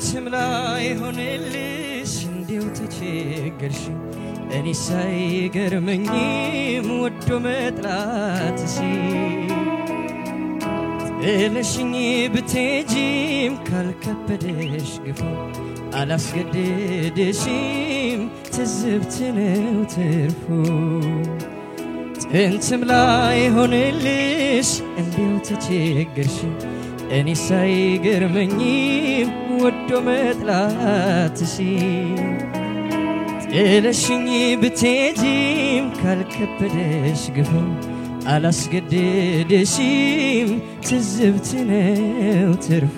ጥንትም ላይ ሆነልሽ እንዲው ተቸገርሽ እኔ ሳይገርመኝም ወዶ መጥላትሽ ጥለሽኝ ብትሄጂም ካልከበደሽ ግፉ አላስገድድሽም ትዝብት ነው ትርፉ ጥንትም ላይ ሆነልሽ እንዲው ተቸገርሽ እኔ ሳይገርመኝም ወዶ መጥላትሽ ጥለሽኝ ብትሄጂም ካልከበደሽ ግፉ አላስገድድሽም ትዝብት ነው ትርፉ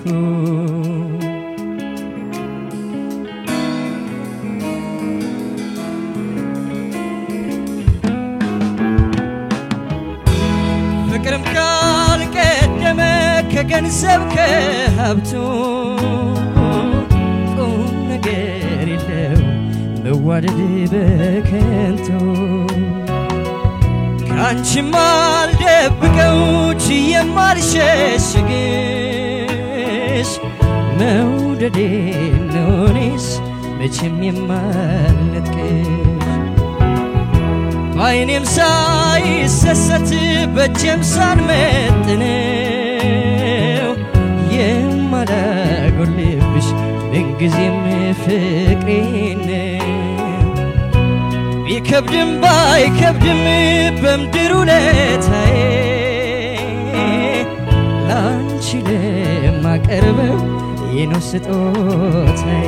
ፍቅርም ካልቀደመ ከገንዘብ ከሀብቱ ቁም ነገር የለው መዋደድ በከንቱ ካንቺም አልደብቀው ችዬም አልሸሽግሽ መውደዴ ነው እኔስ መቼም የማልነጥቅሽ በዓይኔም ሳይሰሰት በእጄም ሳልመጥነው የማላጎልብሽ ምንጊዜም ፍቅሬን ቢከብድም ባይከብድም በምድር ውለታዬ ላንቺ ለማቀርበው የነው ስጦታዬ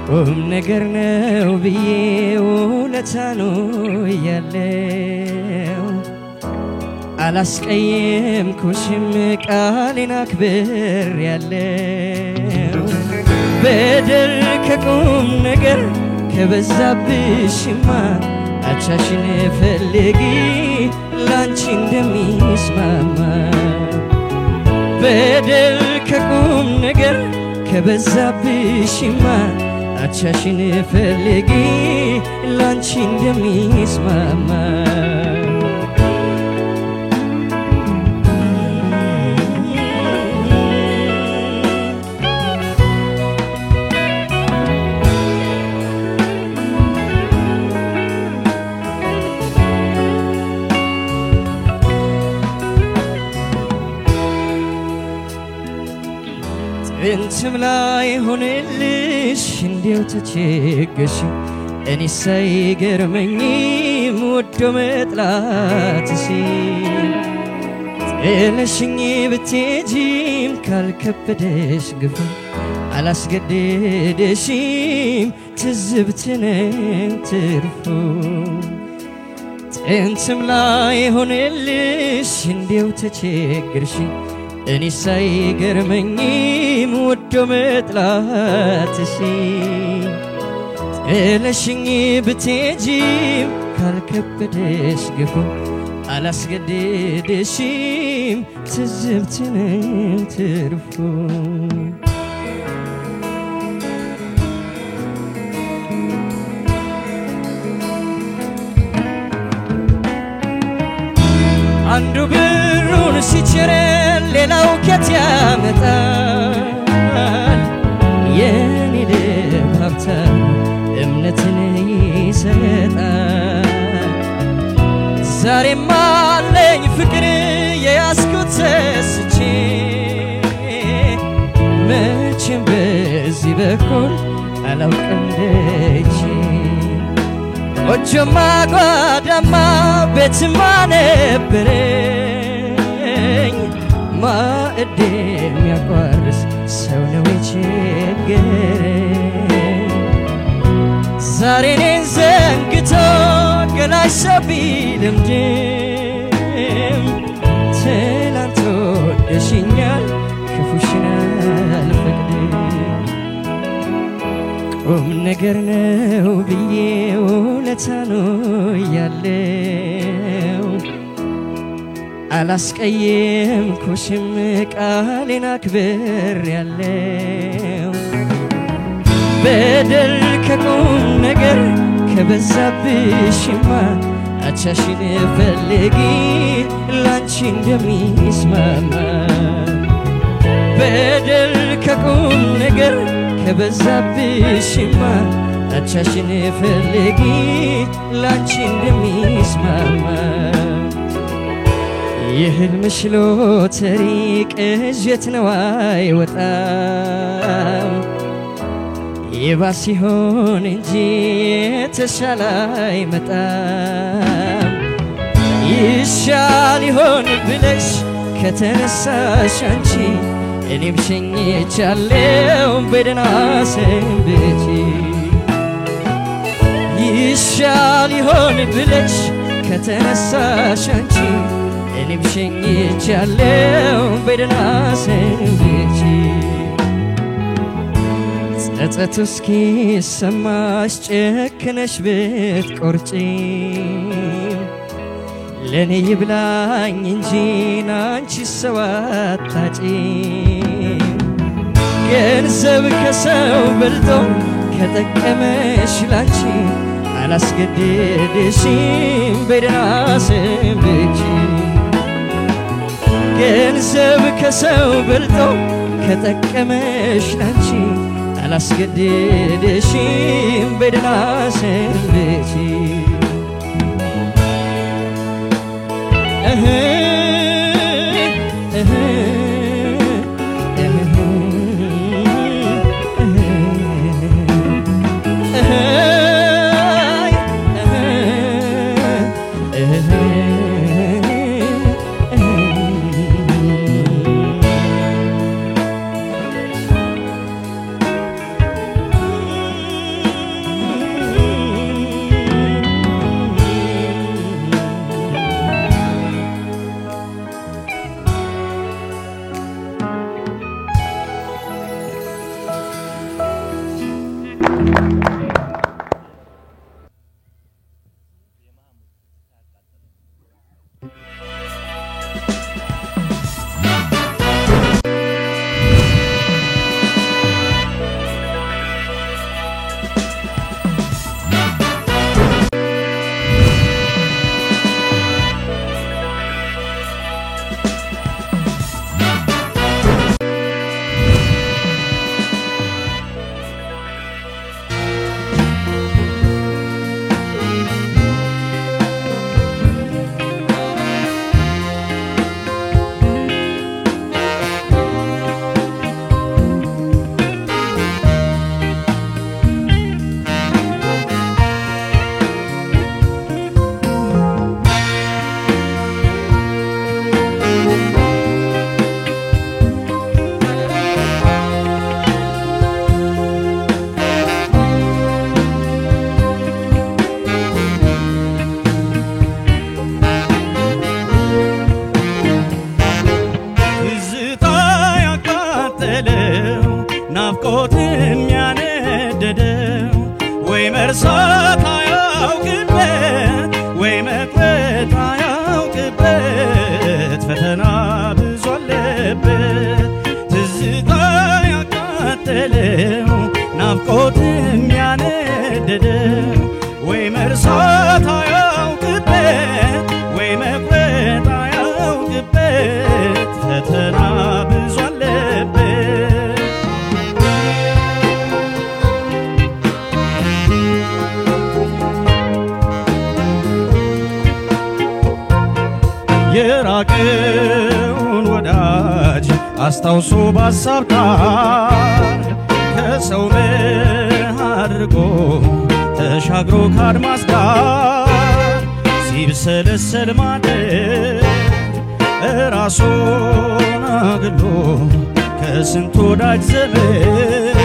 ቁም ነገር ነው ብዬ ውለታ ነው ያለው አላስቀየምኩሽም ቃሌን አክብሬያለሁ በደል ከቁም ነገር ከበዛብሽማ አቻሽን ፈልጊ ላንቺ እንደሚስማማ በደል ከቁም ነገር ከበዛብሽማ አቻሽን ፈልጊ ላንቺ እንደሚስማማ ጥንትም ላይ ሆነልሽ እንዲው ተቸገርሽ እኔ ሳይገርመኝም ወዶ መጥላትሽ ጥለሽኝ ብትሄጂም ካልከበደሽ ግፉ አላስገድድሽም ትዝብት ነው ትርፉ ጥንትም ላይ ሆነልሽ እንዲው ተቸገርሽ እኔ ሳይገርመኝም ወዶ መጥላትሽ ጥለሽኝ ብትሄጂም ካልከበደሽ ግፉ አላስገድድሽም ትዝብት ነው ትርፉ አንዱ ብሩን ሲቸረን ሌላው ከት ያመጣል የኔ ልብ ሀብታም እምነትን ይሰጣል ዛሬም አለኝ ፍቅር የያዝኩት ተስቼ መቼም በዚህ በኩል አላውቅም ደጅ ጎጆማ ጓዳማ ቤትማ ነበረኝ ማዕድ የሚያቋርስ ሰው ነው የቸገረኝ ዛሬ እኔን ዘንግቶ ገላሽ ሰው ቢለምድም ትናንት ወደሽኛል ክፉሽን አልፈቅድም ቁም ነገር ነው ብዬ ውለታ ነው ያለው አላስቀየምኩሽም ቃሌን አክብሬያለሁ በደል ከቁም ነገር ከበዛብሽማ አቻሽን ፈልጊ ላንቺ እንደሚስማማ በደል ቁም ነገር ከበዛብሽማ አቻሽን ፈልጊ ላንቺ እንደሚስማማ የህልምሽ ሎተሪ ቅዠት ነው አይወጣም ይባስ ይሆን እንጂ የተሻለ አይመጣም ይሻል ይሆን ብለሽ ከተነሳሽ አንቺ እኔም ሸኝቻለሁ በደህና ሰንብቺ ይሻል ይሆን ብለሽ ከተነሳሽ አንቺ እኔም ሸኝቻለሁ በደህና ሰንብቺ ጸጸቱ እስኪሰማሽ ጨክነሽ ብትቆርጪ ለኔ ይብላኝ እንጂ ናንቺ ሰው አታጪ ገንዘብ ከሰው በልጦ ከጠቀመሽ ላንቺ አላስገድድሽም በደህና ሰንብቺ ገንዘብ ከሰው በልጦ ከጠቀመሽ ላንቺ አላስገድድሽም በደህና ሰንብቺ የራቀውን ወዳጅ አስታውሶ ባሳብታር ከሰው አድርጎ ተሻግሮ ካድማስ ዳር ሲብሰለሰል ማደር ራሱን አግሎ ከስንት ወዳጅ ዘመድ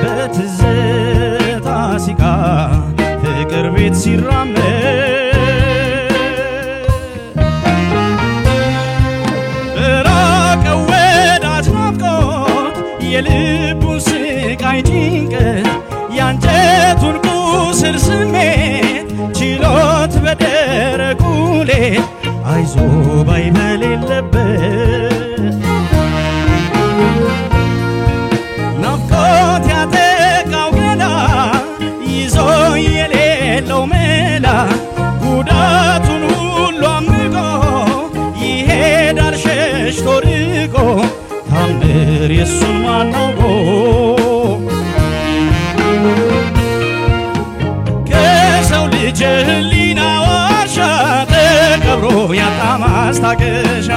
በትዝታ ሲቃ ፍቅር ቤት ሲራመድ የልቡን ስቃይ ጭንቀት ያንጀቱን ቁስል ስሜት ችሎት በደረቁ ሌት አይዞ ባይ በሌለበት ናፍቆት ያጠቃው ገላ ይዞ የሌለው መላ ጉዳቱን ሁሉ አምቆ ይሄዳል ሸሽቶ ርቆ ታምር የሱን ማነው ማስታገሻ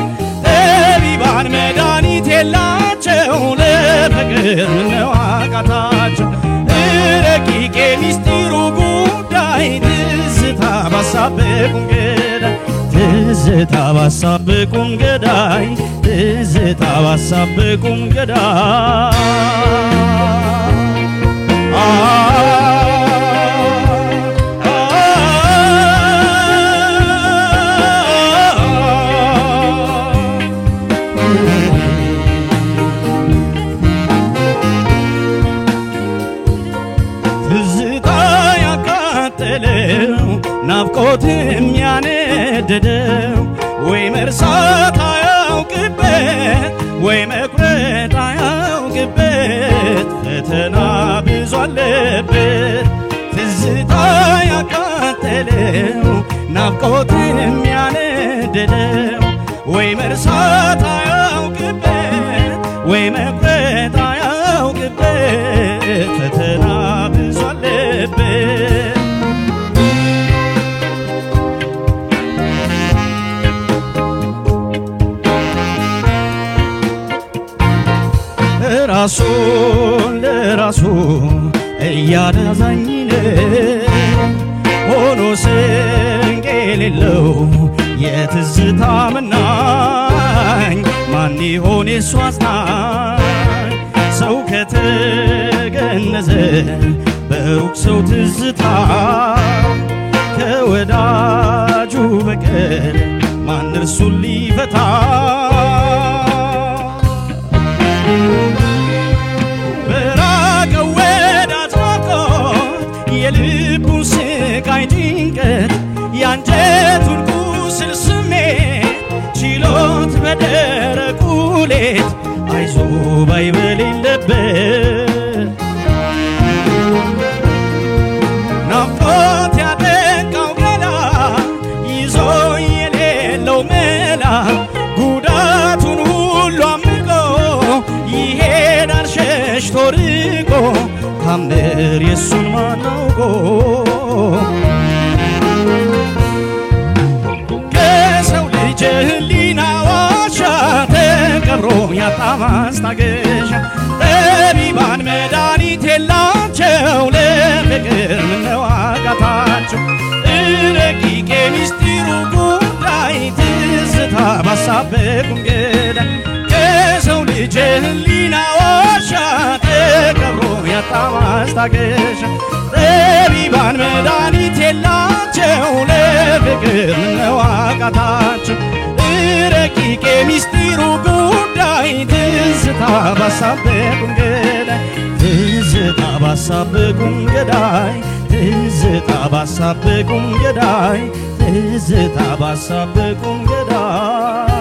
ጠቢባን መድኃኒት የላቸው ለፍቅር ምነው አቃታቸው ረቂቅ የሚስጢሩ ጉዳይ ትዝታ ባሳበቁን ገዳይ ትዝታ ባሳበቁን ገዳይ ትዝታ ባሳበቁን ገዳይ ናፍቆት የሚያነድደው ወይ መርሳት አያውቅበት ወይ መቁረጥ አያውቅበት ፈተና ብዙ አለበት ትዝታ ያቃጠለው ናፍቆት የሚያነድደው ወይ መርሳት አያውቅበት ወይ መቁረጥ አያውቅበት ፈተና ብዙ አለበት ራሱን ለራሱ እያዳዛኝ ሆኖ ስንቅ የሌለው የትዝታ መናኝ ማን ይሆን የሱ አዝናኝ ሰው ከተገነዘ በሩቅ ሰው ትዝታ ከወዳጁ በቀር ማን እርሱን ሊፈታ የልቡን ስቃይ ጭንቀት ያንጀቱን ቁስል ስሜት ችሎት በደረቁ ሌት አይዞ ባይ በሌለበት ናፍቆት ያጠቃው ገላ ይዞ የሌለው መላ ጉዳቱን ሁሉ አምቆ ይሄዳል ሸሽቶ ርቆ ታምር የሱን ማናውቆ ከሰው ልጅ ህሊና ዋሻ ተቀብሮ ያጣ ማስታገሻ ጠቢባን መድኃኒት የላቸው ለፍቅር ምነው አቃታቸው ረቂቅ የሚስጢሩ ጉዳይ ትዝታ ባሳበቁን ገዳይ ከሰው ልጅ ህሊና ዋሻ ተቀብሮ ያጣ ማስታገሻ ጠቢባን መድኃኒት የላቸው ለፍቅር ምነው አቃታቸው ረቂቅ የሚስጢሩ ጉዳይ ትዝታ ባሳበቁን ገዳይ ትዝታ ባሳበቁን ገዳይ ትዝታ ባሳበቁን ገዳይ ትዝታ ባሳበቁን ገዳይ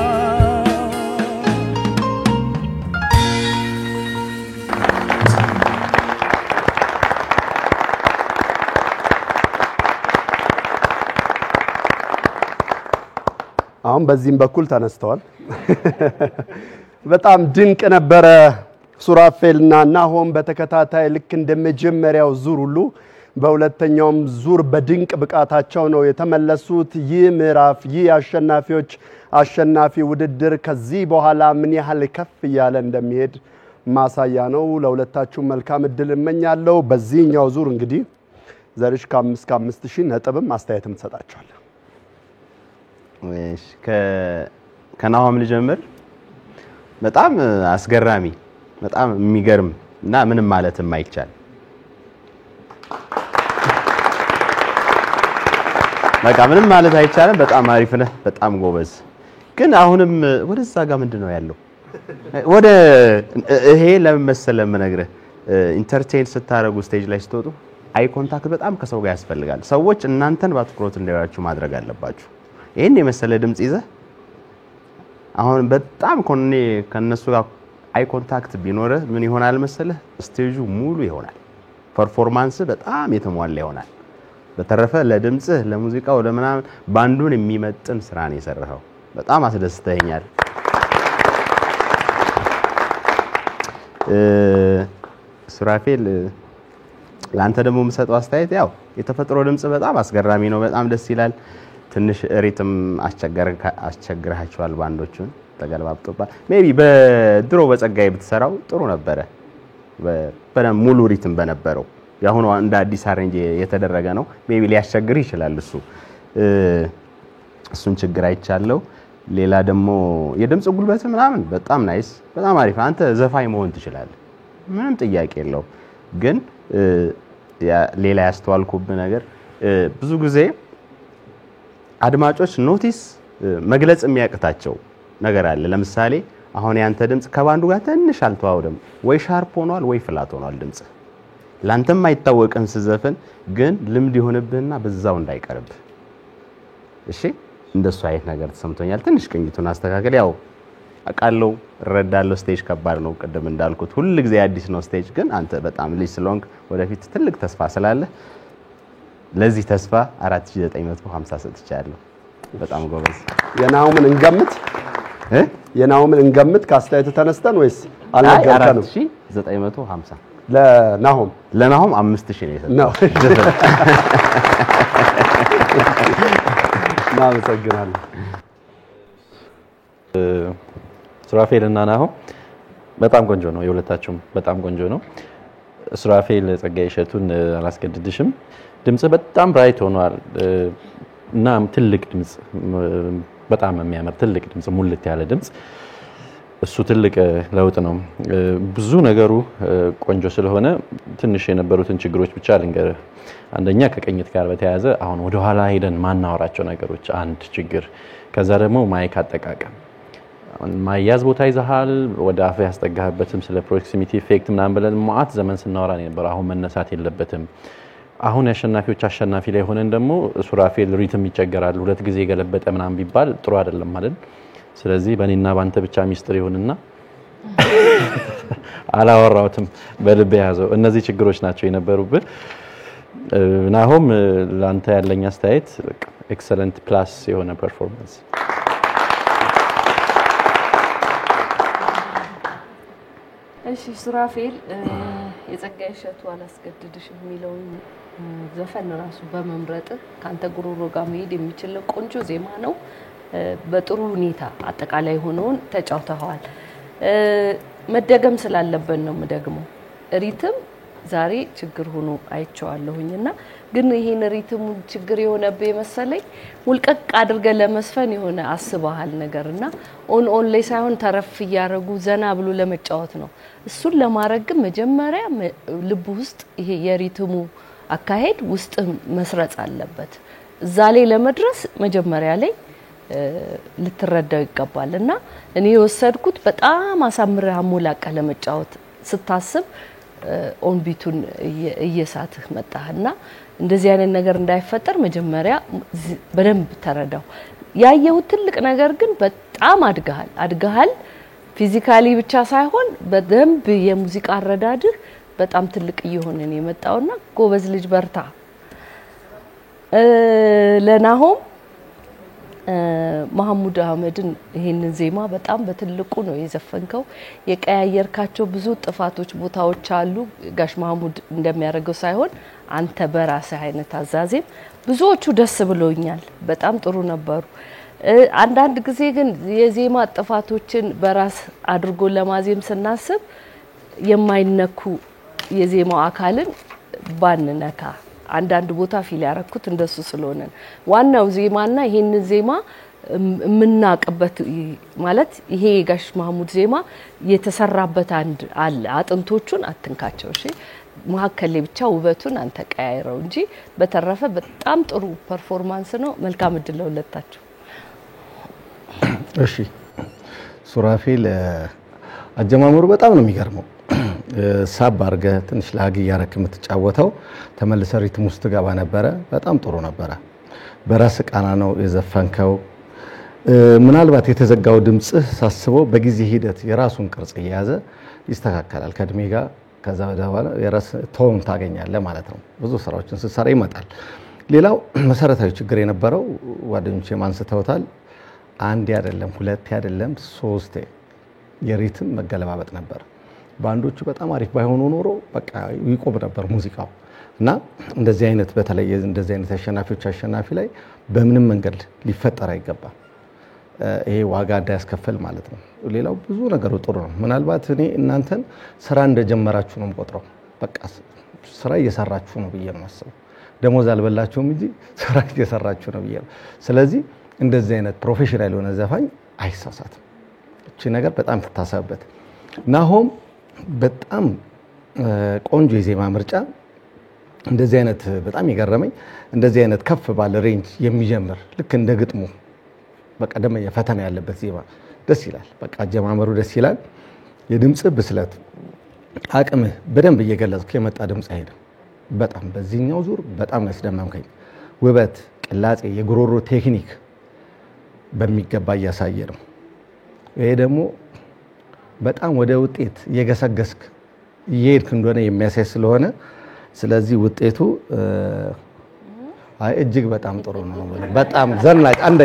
አሁን በዚህም በኩል ተነስተዋል በጣም ድንቅ ነበረ ሱራፌልና ናሆም በተከታታይ ልክ እንደመጀመሪያው ዙር ሁሉ በሁለተኛውም ዙር በድንቅ ብቃታቸው ነው የተመለሱት ይህ ምዕራፍ ይህ አሸናፊ ውድድር ከዚህ በኋላ ምን ያህል ከፍ ያለ እንደሚሄድ ማሳያ ነው ለሁለታችሁ መልካም እድል እመኛለሁ በዚህኛው ዙር እንግዲህ ዘርሽ ከ5000 ነጥብም አስተያየትም ተሰጣቸዋል እሺ ከናሆም ልጀምር በጣም አስገራሚ በጣም የሚገርም እና ምንም ማለት የማይቻል በቃ ምንም ማለት አይቻልም በጣም አሪፍ ነህ በጣም ጎበዝ ግን አሁንም ወደዛ ጋር ምንድነው ያለው ወደ ይሄ ለምን መሰለም ነግረህ ኢንተርቴይን ስታረጉ ስቴጅ ላይ ስትወጡ አይ ኮንታክት በጣም ከሰው ጋር ያስፈልጋል ሰዎች እናንተን ባትኩሮት እንዲያዩአችሁ ማድረግ አለባችሁ ይሄን የመሰለ ድምጽ ይዘህ አሁን በጣም ከነሱ ጋር አይ ኮንታክት ቢኖር ምን ይሆናል መሰለህ ስቴጁ ሙሉ ይሆናል ፐርፎርማንስ በጣም የተሟላ ይሆናል በተረፈ ለድምጽህ ለሙዚቃው ለምናምን ባንዱን የሚመጥን ስራ ነው የሰራኸው በጣም አስደስተኛል ሱራፌል ላንተ ደግሞ የምሰጠው አስተያየት ያው የተፈጥሮ ድምጽ በጣም አስገራሚ ነው በጣም ደስ ይላል ትንሽ ሪትም አስቸግረሃቸዋል ባንዶቹን ተገልባብጦባል ሜቢ በድሮ በጸጋዬ ብትሰራው ጥሩ ነበረ በደም ሙሉ ሪትም በነበረው ያሁን እንደ አዲስ አሬንጅ የተደረገ ነው ሜቢ ሊያስቸግር ይችላል እሱን ችግር አይቻለው ሌላ ደግሞ የድምጽ ጉልበት ምናምን በጣም ናይስ በጣም አሪፍ አንተ ዘፋኝ መሆን ትችላለህ ምንም ጥያቄ የለው ግን ሌላ ያስተዋልኩብ ነገር ብዙ ጊዜ አድማጮች ኖቲስ መግለጽ የሚያቅታቸው ነገር አለ ለምሳሌ አሁን ያንተ ድምጽ ከባንዱ ጋር ትንሽ አልተዋወደም ወይ ሻርፕ ሆኗል ወይ ፍላት ሆኗል ድምጽ ላንተም አይታወቅም ስዘፈን ግን ልምድ ይሆንብህና በዛው እንዳይቀርብ እሺ እንደሱ አይነት ነገር ተሰምቶኛል ትንሽ ቅኝቱን አስተካክል ያው አቃለው ረዳለው ስቴጅ ከባድ ነው ቀደም እንዳልኩት ሁሉ ጊዜ አዲስ ነው ስቴጅ ግን አንተ በጣም ልጅ ስለሆንክ ወደፊት ትልቅ ተስፋ ስላለ ለዚህ ተስፋ 4950 ሰጥቻለሁ በጣም ጎበዝ የናሆምን እንገምት ካስተያየቱ ተነስተን ወይስ አልነገርከንም 4950 ለናሆም 5000 ነው የሰጠው እናመሰግናለን ሱራፌል እና ናሆም በጣም ቆንጆ ነው የሁለታችሁም በጣም ቆንጆ ነው ሱራፌል ጸጋዬ እሸቱን አላስገድድሽም ድምጽ በጣም ብራይት ሆኗል እና ትልቅ ድምጽ በጣም የሚያምር ትልቅ ድምጽ ሙልት ያለ ድምጽ እሱ ትልቅ ለውጥ ነው ብዙ ነገሩ ቆንጆ ስለሆነ ትንሽ የነበሩትን ችግሮች ብቻ ልንገር አንደኛ ከቀኝት ጋር በተያያዘ አሁን ወደ ኋላ ሄደን ማናወራቸው ነገሮች አንድ ችግር ከዛ ደግሞ ማይክ አጠቃቀም ማያዝ ቦታ ይዘሃል ወደ አፍ ያስጠጋህበትም ስለ ፕሮክሲሚቲ ኢፌክት ምናምን ብለን ማአት ዘመን ስናወራ ነበር አሁን መነሳት የለበትም አሁን ያሸናፊዎች አሸናፊ ላይ ሆነን ደግሞ ሱራፌል ሪትም ይቸገራል ሁለት ጊዜ ገለበጠ ምናምን ቢባል ጥሩ አይደለም ማለት ስለዚህ በእኔና ባንተ ብቻ ሚስጥር ይሁንና አላወራውትም በልብ ያዘው እነዚህ ችግሮች ናቸው የነበሩብህ ናሆም ላንተ ያለኝ አስተያየት ኤክሰለንት ፕላስ የሆነ ፐርፎርማንስ እሺ ሱራፌል የጸጋዬ እሸቱ አላስገድድሽ የሚለው ዘፈን ራሱ በመምረጥ ካንተ ጉሮሮ ጋር መሄድ የሚችል ቆንጆ ዜማ ነው በጥሩ ሁኔታ አጠቃላይ ሆኖን ተጫውተዋል መደገም ስላለበት ነው መደግሞ ሪትም ዛሬ ችግር ሆኖ አይቻለሁኝና ግን ይሄን ሪትሙ ችግር የሆነበት መሰለኝ ሙልቀቅ አድርገ ለመስፈን የሆነ አስባሃል ነገርና ኦን ላይ ሳይሆን ተረፍ ያረጉ ዘና ብሎ ለመጫወት ነው እሱን ለማረግ መጀመሪያ ልብ ውስጥ ይሄ የሪትሙ አካሄድ ውስጥ መስረጽ አለበት እዛ ላይ ለመድረስ መጀመሪያ ላይ ልትረዳው ይገባልና እኔ ወሰድኩት በጣም አሳምረህ አሞላቀ ለመጫወት ስታስብ ኦን ቢቱን እየሳትህ መጣህና እንደዚህ አይነት ነገር እንዳይፈጠር መጀመሪያ በደንብ ተረዳው ያየው ትልቅ ነገር ግን በጣም አድጋሃል ፊዚካሊ ብቻ ሳይሆን በደንብ የሙዚቃ አረዳድህ በጣም ትልቅ እየሆነ ነው የመጣውና ጎበዝ ልጅ በርታ ለናሆም መሐሙድ አህመድን ይሄንን ዜማ በጣም በትልቁ ነው የዘፈንከው የቀያየርካቸው ብዙ ጥፋቶች ቦታዎች አሉ ጋሽ መሐሙድ እንደሚያደርገው ሳይሆን አንተ በራስህ አይነት አዛዜም ብዙዎቹ ደስ ብሎኛል በጣም ጥሩ ነበሩ አንዳንድ ጊዜ ግን የዜማ ጥፋቶችን በራስ አድርጎ ለማዜም ስናስብ የማይነኩ የዜማው አካልን ባንነካ አንዳንድ ቦታ ፊል ያረኩት እንደሱ ስለሆነ ዋናው ዜማና ይሄን ዜማ ምናቀበት ማለት ይሄ ጋሽ መሐሙድ ዜማ የተሰራበት አንድ አለ አጥንቶቹን አትንካቸው እሺ መሐከለ ብቻ ውበቱን አንተ ቀያይረው እንጂ በተረፈ በጣም ጥሩ ፐርፎርማንስ ነው መልካም እድል ለሁለታችሁ እሺ ሱራፌል አጀማመሩ በጣም ነው የሚገርመው ሳብ አርገ ትንሽ ላግ ያረክ የምትጫወተው ተመልሰ ሪትም ውስጥ ገባ ነበር በጣም ጥሩ ነበር በራስ ቃና ነው የዘፈንከው ምናልባት የተዘጋው ድምጽህ ሳስበው በጊዜ ሂደት የራሱን ቅርጽ ያያዘ ይስተካከላል ከድሜ ጋር ከዛ በኋላ የራስ ቶን ታገኛለህ ማለት ነው ብዙ ስራዎችን ሲሰራ ይመጣል ሌላው መሰረታዊ ችግር የነበረው ጓደኞቼ ማንስተውታል አንድ አይደለም ሁለት አይደለም ሶስት የሪትም መገለባበጥ ነበር ባንዶቹ በጣም አሪፍ ባይሆኑ ኖሮ በቃ ይቆም ነበር ሙዚቃው እና እንደዚህ አይነት በተለይ እንደዚህ አይነት አሸናፊ ላይ በምንም መንገድ ሊፈጠር አይገባም። ይሄ ዋጋ እንዳያስከፍል ማለት ነው። ሌላው ብዙ ነገሩ ጥሩ ነው። ምናልባት እኔ እናንተን ስራ እንደጀመራችሁ ነው የምቆጥረው። በቃ ስራ እየሰራችሁ ነው ብዬ ነው የማስበው። ደሞዝ አልበላችሁም እንጂ ስራ እየሰራችሁ ነው ብዬ ነው። ስለዚህ እንደዚህ አይነት ፕሮፌሽናል የሆነ ዘፋኝ አይሳሳትም። እቺ ነገር በጣም ትታሰብበት። ናሆም በጣም ቆንጆ የዜማ ምርጫ። እንደዚህ አይነት በጣም ይገርመኝ እንደዚህ አይነት ከፍ ባለ ሬንጅ የሚጀምር ልክ እንደ ግጥሙ በቃ ደም የፈተና ያለበት ዜማ ደስ ይላል። በቃ አጀማመሩ ደስ ይላል። የድምጽ ብስለት አቅምህ በደንብ እየገለጽክ የመጣ ድምጽ አይደለም። በጣም በዚህኛው ዙር በጣም ያስደመምከኝ ውበት፣ ቅላጼ፣ የጉሮሮ ቴክኒክ በሚገባ እያሳየ ነው። ይሄ ደግሞ በጣም ወደ ውጤት እየገሰገስክ እየሄድክ እንደሆነ የሚያሳይ ስለሆነ ስለዚህ ውጤቱ እጅግ በጣም ጥሩ ነው። በጣም ዘናጭ አንደ